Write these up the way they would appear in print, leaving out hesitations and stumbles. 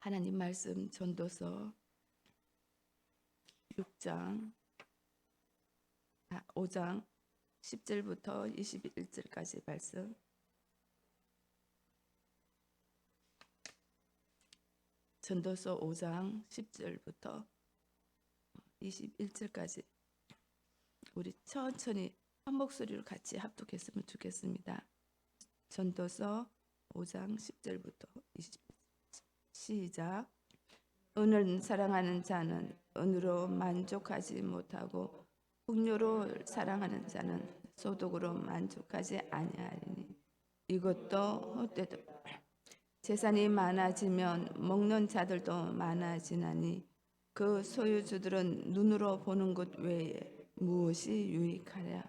하나님 말씀 전도서 5장 10절부터 21절까지 말씀. 전도서 5장 10절부터 21절까지 우리 천천히 한 목소리로 같이 합독했으면 좋겠습니다. 전도서 5장 10절부터 20 시작. 은을 사랑하는 자는 은으로 만족하지 못하고 풍요로 사랑하는 자는 소득으로 만족하지 아니하리니 이것도 헛되다. 재산이 많아지면 먹는 자들도 많아지나니 그 소유주들은 눈으로 보는 것 외에 무엇이 유익하랴.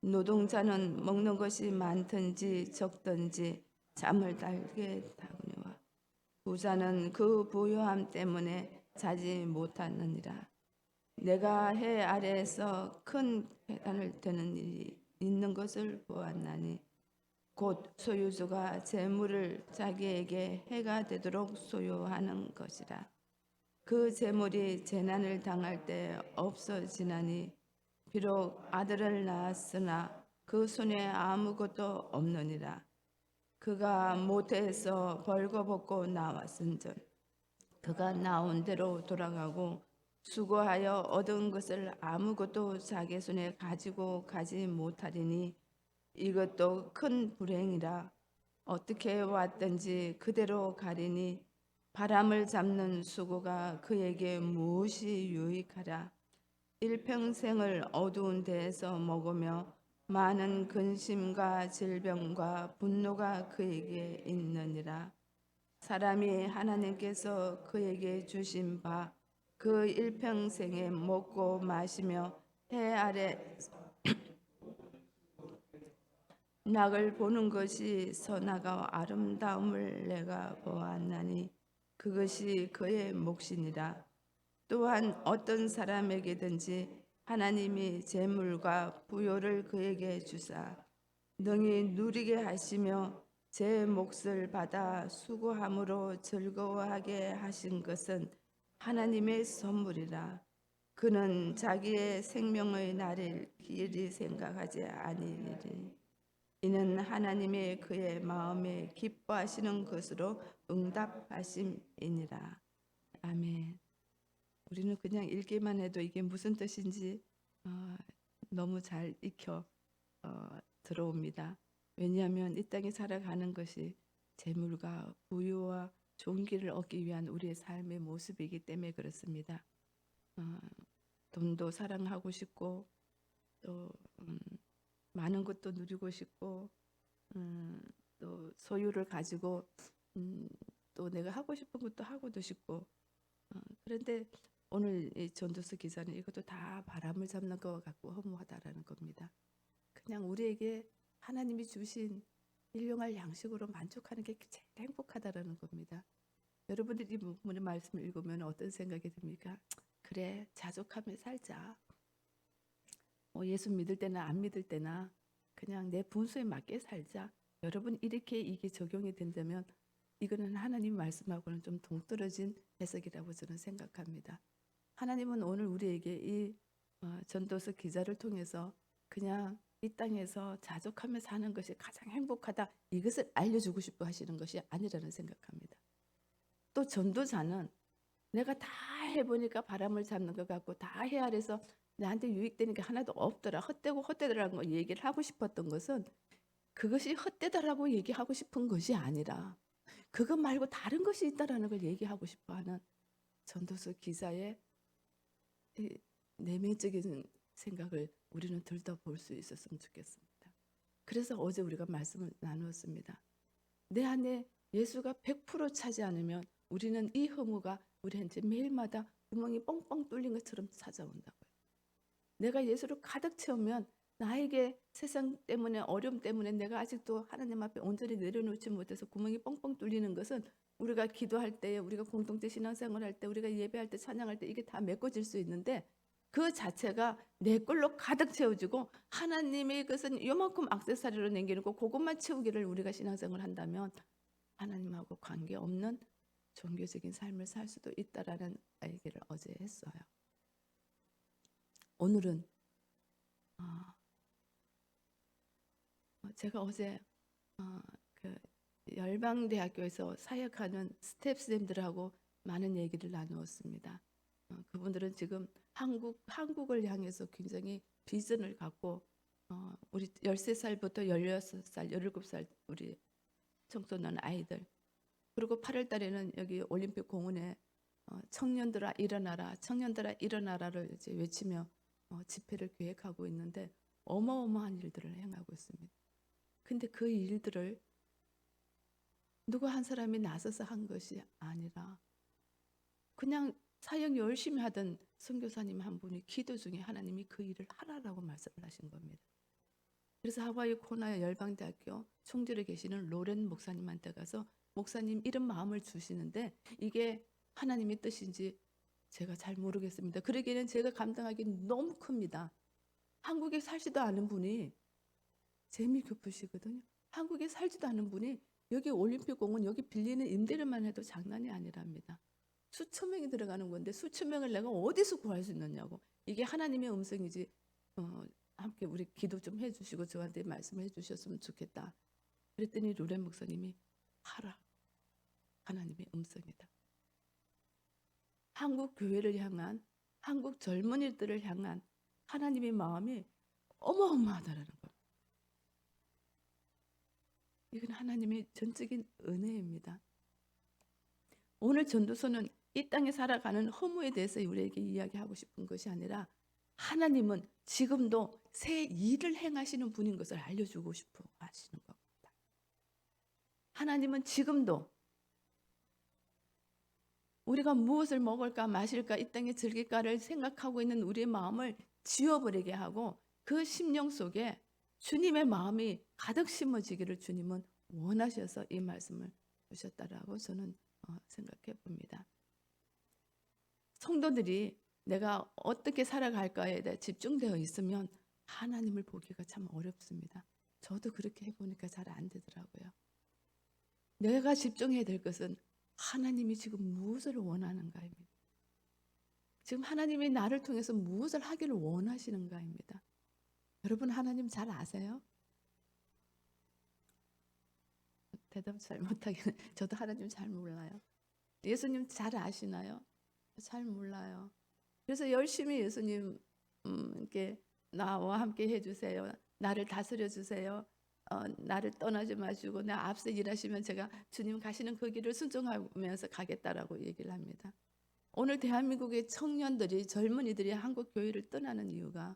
노동자는 먹는 것이 많든지 적든지 잠을 달게 하거니와 부자는 그 부유함 때문에 자지 못하느니라. 내가 해 아래에서 큰 해단을 드는 일이 있는 것을 보았나니 곧 소유주가 재물을 자기에게 해가 되도록 소유하는 것이라. 그 재물이 재난을 당할 때 없어지나니 비록 아들을 낳았으나 그 손에 아무것도 없느니라. 그가 모태에서 벌거벗고 나왔은즉 그가 나온 대로 돌아가고 수고하여 얻은 것을 아무것도 자기 손에 가지고 가지 못하리니 이것도 큰 불행이라. 어떻게 왔든지 그대로 가리니 바람을 잡는 수고가 그에게 무엇이 유익하랴. 일평생을 어두운 데에서 먹으며 많은 근심과 질병과 분노가 그에게 있느니라. 사람이 하나님께서 그에게 주신 바 그 일평생에 먹고 마시며 해 아래 낙을 보는 것이 선하고 아름다움을 내가 보았나니 그것이 그의 몫이니라. 또한 어떤 사람에게든지 하나님이 재물과 부요를 그에게 주사 능히 누리게 하시며 제 몫을 받아 수고함으로 즐거워하게 하신 것은 하나님의 선물이라. 그는 자기의 생명의 날을 길이 생각하지 아니하리니 이는 하나님의 그의 마음에 기뻐하시는 것으로 응답하심이니라. 아멘. 우리는 그냥 읽기만 해도 이게 무슨 뜻인지 너무 잘 익혀 들어옵니다. 왜냐하면 이 땅에 살아가는 것이 재물과 부유와 존귀를 얻기 위한 우리의 삶의 모습이기 때문에 그렇습니다. 돈도 사랑하고 싶고 또 많은 것도 누리고 싶고 또 소유를 가지고 또 내가 하고 싶은 것도 하고도 싶고 그런데 오늘 이 전도서 기자는 이것도 다 바람을 잡는 것 같고 허무하다라는 겁니다. 그냥 우리에게 하나님이 주신 일용할 양식으로 만족하는 게 제일 행복하다라는 겁니다. 여러분들이 이 본문의 말씀을 읽으면 어떤 생각이 듭니까? 그래, 자족하며 살자. 예수 믿을 때나 안 믿을 때나 그냥 내 분수에 맞게 살자. 여러분 이렇게 이게 적용이 된다면 이거는 하나님 말씀하고는 좀 동떨어진 해석이라고 저는 생각합니다. 하나님은 오늘 우리에게 이 전도서 기자를 통해서 그냥 이 땅에서 자족하며 사는 것이 가장 행복하다 이것을 알려주고 싶어 하시는 것이 아니라는 생각합니다. 또 전도자는 내가 다 해보니까 바람을 잡는 것 같고 다 해 아래서 나한테 유익되는 게 하나도 없더라. 헛되고 헛되더라는 걸 얘기를 하고 싶었던 것은 그것이 헛되다라고 얘기하고 싶은 것이 아니라 그것 말고 다른 것이 있다라는 걸 얘기하고 싶어하는 전도서 기자의 내면적인 생각을 우리는 들여다볼 수 있었으면 좋겠습니다. 그래서 어제 우리가 말씀을 나누었습니다. 내 안에 예수가 100% 차지 않으면 우리는 이 허무가 우리한테 매일마다 구멍이 뻥뻥 뚫린 것처럼 찾아온다고요. 내가 예수를 가득 채우면 나에게 세상 때문에 어려움 때문에 내가 아직도 하나님 앞에 온전히 내려놓지 못해서 구멍이 뻥뻥 뚫리는 것은 우리가 기도할 때, 우리가 공동체 신앙생활 할 때, 우리가 예배할 때, 찬양할 때 이게 다 메꿔질 수 있는데 그 자체가 내 걸로 가득 채워지고 하나님의 것은 요만큼 액세서리로 남겨놓고 그것만 채우기를 우리가 신앙생활을 한다면 하나님하고 관계없는 종교적인 삶을 살 수도 있다라는 얘기를 어제 했어요. 오늘은 제가 어제 그 열방대학교에서 사역하는 스태프쌤들하고 많은 얘기를 나누었습니다. 그분들은 지금 한국을 향해서 굉장히 비전을 갖고 우리 13살부터 16살, 17살 우리 청소년 아이들, 그리고 8월 달에는 여기 올림픽 공원에 청년들아 일어나라, 청년들아 일어나라를 이제 외치며 집회를 계획하고 있는데 어마어마한 일들을 행하고 있습니다. 근데 그 일들을 누구 한 사람이 나서서 한 것이 아니라 그냥 사역 열심히 하던 선교사님 한 분이 기도 중에 하나님이 그 일을 하라라고 말씀을 하신 겁니다. 그래서 하와이 코나야 열방대학교 총질에 계시는 로렌 목사님한테 가서 목사님 이런 마음을 주시는데 이게 하나님의 뜻인지 제가 잘 모르겠습니다. 그러기에는 제가 감당하기 너무 큽니다. 한국에 살지도 않은 분이 재미 깊으시거든요. 한국에 살지도 않은 분이 여기 올림픽 공원 여기 빌리는 임대료만 해도 장난이 아니랍니다. 수천 명이 들어가는 건데 수천 명을 내가 어디서 구할 수 있느냐고. 이게 하나님의 음성이지. 함께 우리 기도 좀 해주시고 저한테 말씀해 주셨으면 좋겠다. 그랬더니 로렌 목사님이 하라. 하나님의 음성이다. 한국 교회를 향한, 한국 젊은이들을 향한 하나님의 마음이 어마어마하다라는 것. 이건 하나님의 전적인 은혜입니다. 오늘 전도서는 이 땅에 살아가는 허무에 대해서 우리에게 이야기하고 싶은 것이 아니라 하나님은 지금도 새 일을 행하시는 분인 것을 알려주고 싶어 하시는 겁니다. 하나님은 지금도 우리가 무엇을 먹을까 마실까 이 땅에 즐길까를 생각하고 있는 우리의 마음을 지워버리게 하고 그 심령 속에 주님의 마음이 가득 심어지기를 주님은 원하셔서 이 말씀을 주셨다라고 저는 생각해 봅니다. 성도들이 내가 어떻게 살아갈까에 대해 집중되어 있으면 하나님을 보기가 참 어렵습니다. 저도 그렇게 해보니까 잘 안 되더라고요. 내가 집중해야 될 것은 하나님이 지금 무엇을 원하는가입니다. 지금 하나님이 나를 통해서 무엇을 하기를 원하시는가입니다. 여러분 하나님 잘 아세요? 대답 잘 못하겠네. 저도 하나님 잘 몰라요. 예수님 잘 아시나요? 잘 몰라요. 그래서 열심히 예수님 이렇게 나와 함께 해주세요. 나를 다스려 주세요. 나를 떠나지 마시고 내 앞서 일하시면 제가 주님 가시는 그 길을 순종하면서 가겠다라고 얘기를 합니다. 오늘 대한민국의 청년들이 젊은이들이 한국 교회를 떠나는 이유가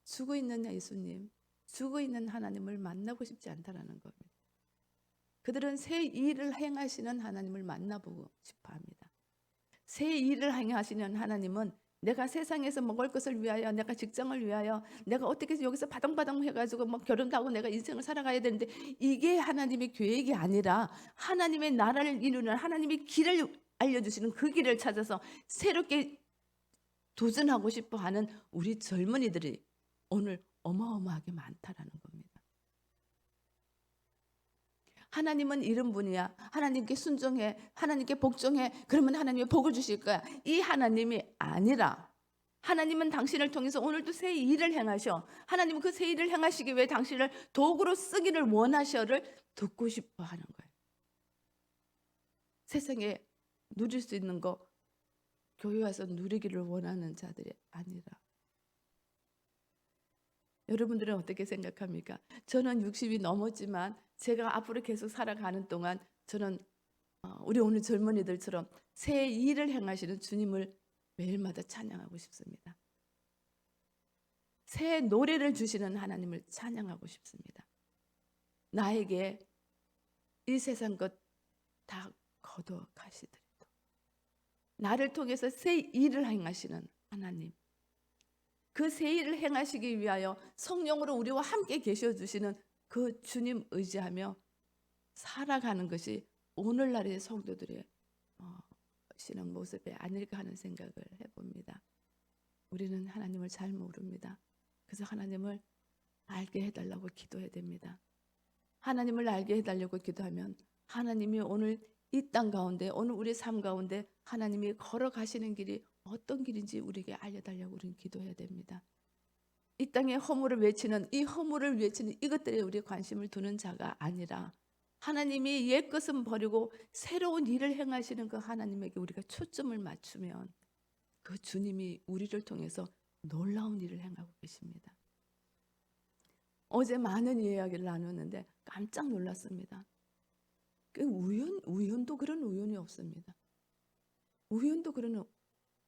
죽어 있는 예수님, 죽어 있는 하나님을 만나고 싶지 않다라는 겁니다. 그들은 새 일을 행하시는 하나님을 만나보고 싶어 합니다. 새 일을 행하시는 하나님은 내가 세상에서 먹을 것을 위하여, 내가 직장을 위하여, 내가 어떻게 여기서 바둥바둥 해가지고 뭐 결혼도 하고 내가 인생을 살아가야 되는데 이게 하나님의 계획이 아니라 하나님의 나라를 이루는 하나님의 길을 알려주시는 그 길을 찾아서 새롭게 도전하고 싶어 하는 우리 젊은이들이 오늘 어마어마하게 많다라는 겁니다. 하나님은 이런 분이야. 하나님께 순종해. 하나님께 복종해. 그러면 하나님이 복을 주실 거야. 이 하나님이 아니라 하나님은 당신을 통해서 오늘도 새 일을 행하셔. 하나님은 그 새 일을 행하시기 위해 당신을 도구로 쓰기를 원하셔를 듣고 싶어 하는 거예요. 세상에 누릴 수 있는 거 교회 와서 누리기를 원하는 자들이 아니라. 여러분들은 어떻게 생각합니까? 저는 60이 넘었지만 제가 앞으로 계속 살아가는 동안 저는 우리 오늘 젊은이들처럼 새 일을 행하시는 주님을 매일마다 찬양하고 싶습니다. 새 노래를 주시는 하나님을 찬양하고 싶습니다. 나에게 이 세상 것 다 거둬 가시더라도 나를 통해서 새 일을 행하시는 하나님, 그 새 일을 행하시기 위하여 성령으로 우리와 함께 계셔주시는 그 주님 의지하며 살아가는 것이 오늘날의 성도들의 신앙 모습이 아닐까 하는 생각을 해봅니다. 우리는 하나님을 잘 모릅니다. 그래서 하나님을 알게 해달라고 기도해야 됩니다. 하나님을 알게 해달라고 기도하면 하나님이 오늘 이 땅 가운데 오늘 우리 삶 가운데 하나님이 걸어가시는 길이 어떤 길인지 우리에게 알려달라고 우리는 기도해야 됩니다. 이 땅에 허물을 외치는 이것들에 우리 관심을 두는 자가 아니라 하나님이 옛 것은 버리고 새로운 일을 행하시는 그 하나님에게 우리가 초점을 맞추면 그 주님이 우리를 통해서 놀라운 일을 행하고 계십니다. 어제 많은 이야기를 나눴는데 깜짝 놀랐습니다. 우연도 그런 우연이 없습니다. 우연도 그런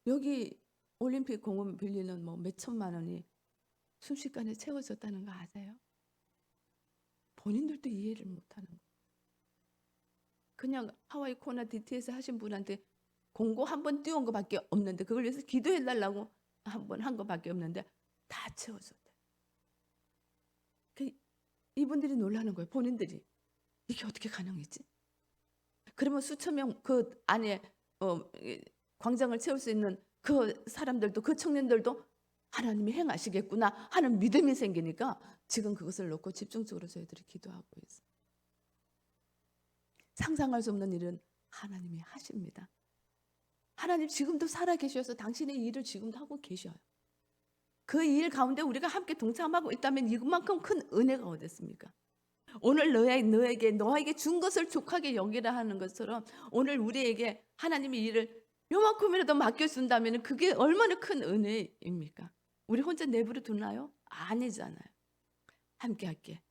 여기 올림픽 공원 빌리는 뭐 몇천만 원이 순식간에 채워졌다는 거 아세요? 본인들도 이해를 못하는 거예요. 그냥 하와이 코나 DTS 하신 분한테 공고 한 번 띄운 거밖에 없는데 그걸 위해서 기도해달라고 한 번 한 거밖에 없는데 다 채워졌대. 이분들이 놀라는 거예요. 본인들이 이게 어떻게 가능했지? 그러면 수천 명 그 안에 광장을 채울 수 있는 그 사람들도 그 청년들도 하나님이 행하시겠구나 하는 믿음이 생기니까 지금 그것을 놓고 집중적으로 저희들이 기도하고 있어요. 상상할 수 없는 일은 하나님이 하십니다. 하나님 지금도 살아계셔서 당신의 일을 지금도 하고 계셔요. 그 일 가운데 우리가 함께 동참하고 있다면 이만큼 큰 은혜가 어딨습니까? 오늘 너에게 준 것을 족하게 여기라 하는 것처럼 오늘 우리에게 하나님의 일을 요만큼이라도 맡겨준다면 그게 얼마나 큰 은혜입니까? 우리 혼자 내버려 두나요? 아니잖아요. 함께 할게.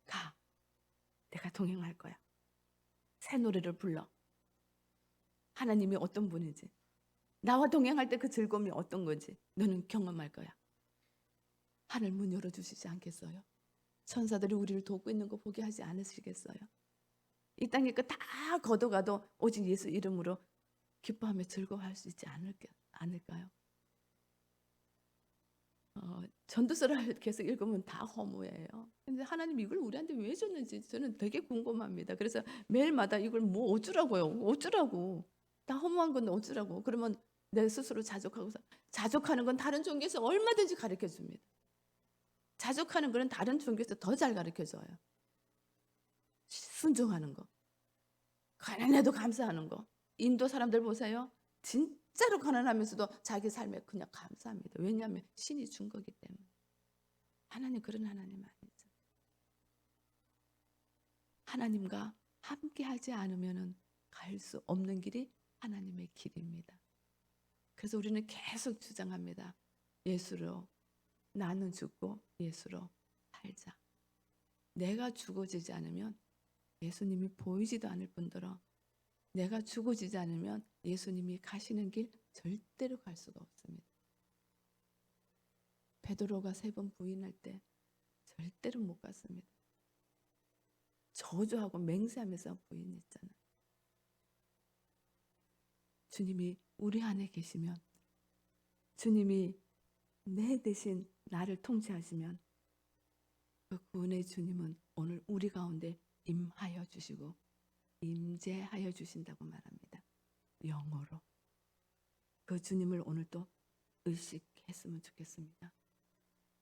가. 내가 동행할 거야. 새 노래를 불러. 하나님이 어떤 분인지, 나와 동행할 때 그 즐거움이 어떤 건지 너는 경험할 거야. 하늘 문 열어주시지 않겠어요? 천사들이 우리를 돕고 있는 거 보게 하지 않으시겠어요? 이 땅에 그 다 걷어가도 오직 예수 이름으로 기뻐하며 즐거워할 수 있지 않을까요? 전도서를 계속 읽으면 다 허무해요. 근데 하나님 이걸 우리한테 왜 줬는지 저는 되게 궁금합니다. 그래서 매일마다 이걸 뭐 어쩌라고요? 어쩌라고? 다 허무한 건 어쩌라고? 그러면 내 스스로 자족하고서 자족하는 건 다른 종교에서 얼마든지 가르쳐 줍니다. 자족하는 거는 다른 종교에서 더 잘 가르쳐 줘요. 순종하는 거. 가난해도 감사하는 거. 인도 사람들 보세요. 진짜로 가난하면서도 자기 삶에 그냥 감사합니다. 왜냐하면 신이 준 거기 때문에. 하나님 그런 하나님 아니죠. 하나님과 함께 하지 않으면 갈 수 없는 길이 하나님의 길입니다. 그래서 우리는 계속 주장합니다. 예수로 나는 죽고 예수로 살자. 내가 죽어지지 않으면 예수님이 보이지도 않을 뿐더러 내가 죽어지지 않으면 예수님이 가시는 길 절대로 갈 수가 없습니다. 베드로가 3번 부인할 때 절대로 못 갔습니다. 저주하고 맹세하면서 부인했잖아요. 주님이 우리 안에 계시면, 주님이 내 대신 나를 통치하시면 그 구원의 주님은 오늘 우리 가운데 임하여 주시고 임재하여 주신다고 말합니다. 영어로. 그 주님을 오늘 또 의식했으면 좋겠습니다.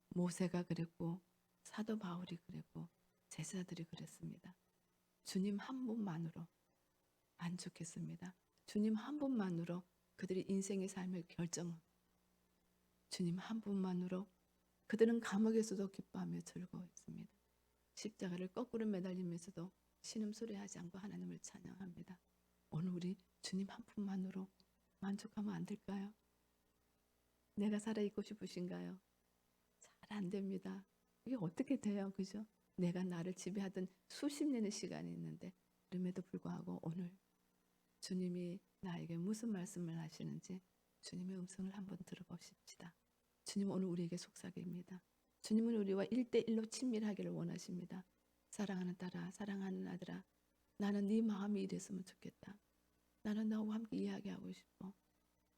모세가 그랬고 사도 바울이 그랬고 제자들이 그랬습니다. 주님 한 분만으로 만족했습니다. 주님 한 분만으로 그들의 인생의 삶을 결정. 주님 한 분만으로 그들은 감옥에서도 기뻐하며 즐거워했습니다. 십자가를 거꾸로 매달리면서도 신음소리하지 않고 하나님을 찬양합니다. 오늘 우리 주님 한 분만으로 만족하면 안 될까요? 내가 살아있고 싶으신가요? 잘 안 됩니다. 이게 어떻게 돼요? 그죠? 내가 나를 지배하던 수십 년의 시간이 있는데 그럼에도 불구하고 오늘 주님이 나에게 무슨 말씀을 하시는지 주님의 음성을 한번 들어보십시다. 주님 오늘 우리에게 속삭입니다. 주님은 우리와 1대1로 친밀하기를 원하십니다. 사랑하는 딸아, 사랑하는 아들아, 나는 네 마음이 이랬으면 좋겠다. 나는 너와 함께 이야기하고 싶어.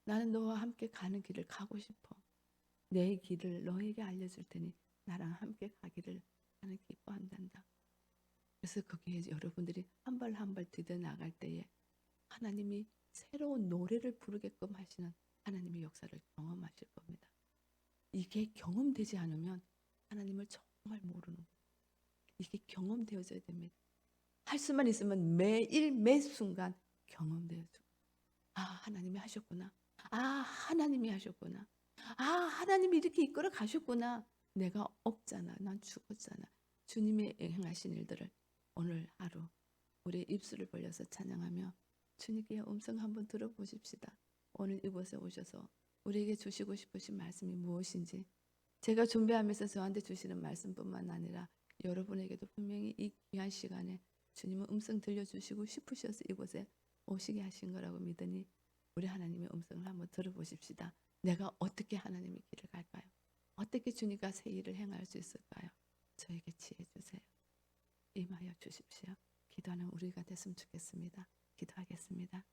나는 너와 함께 가는 길을 가고 싶어. 내 길을 너에게 알려줄 테니 나랑 함께 가기를 나는 기뻐한단다. 그래서 거기에 여러분들이 한 발 한 발 디뎌 나갈 때에 하나님이 새로운 노래를 부르게끔 하시는 하나님의 역사를 경험하실 겁니다. 이게 경험되지 않으면 하나님을 정말 모르는 거예요. 이게 경험되어져야 됩니다. 할 수만 있으면 매일 매 순간 경험돼요. 아, 하나님이 하셨구나. 아, 하나님이 하셨구나. 아, 하나님이 이렇게 이끌어 가셨구나. 내가 없잖아. 난 죽었잖아. 주님의 행하신 일들을 오늘 하루 우리 입술을 벌려서 찬양하며 주님께 음성 한번 들어보십시다. 오늘 이곳에 오셔서 우리에게 주시고 싶으신 말씀이 무엇인지, 제가 준비하면서 저한테 주시는 말씀뿐만 아니라 여러분에게도 분명히 이 귀한 시간에 주님은 음성 들려주시고 싶으셔서 이곳에 오시게 하신 거라고 믿으니 우리 하나님의 음성을 한번 들어보십시다. 내가 어떻게 하나님의 길을 갈까요? 어떻게 주님과 새 일을 행할 수 있을까요? 저에게 지혜 주세요. 임하여 주십시오. 기도하는 우리가 됐으면 좋겠습니다. 기도하겠습니다.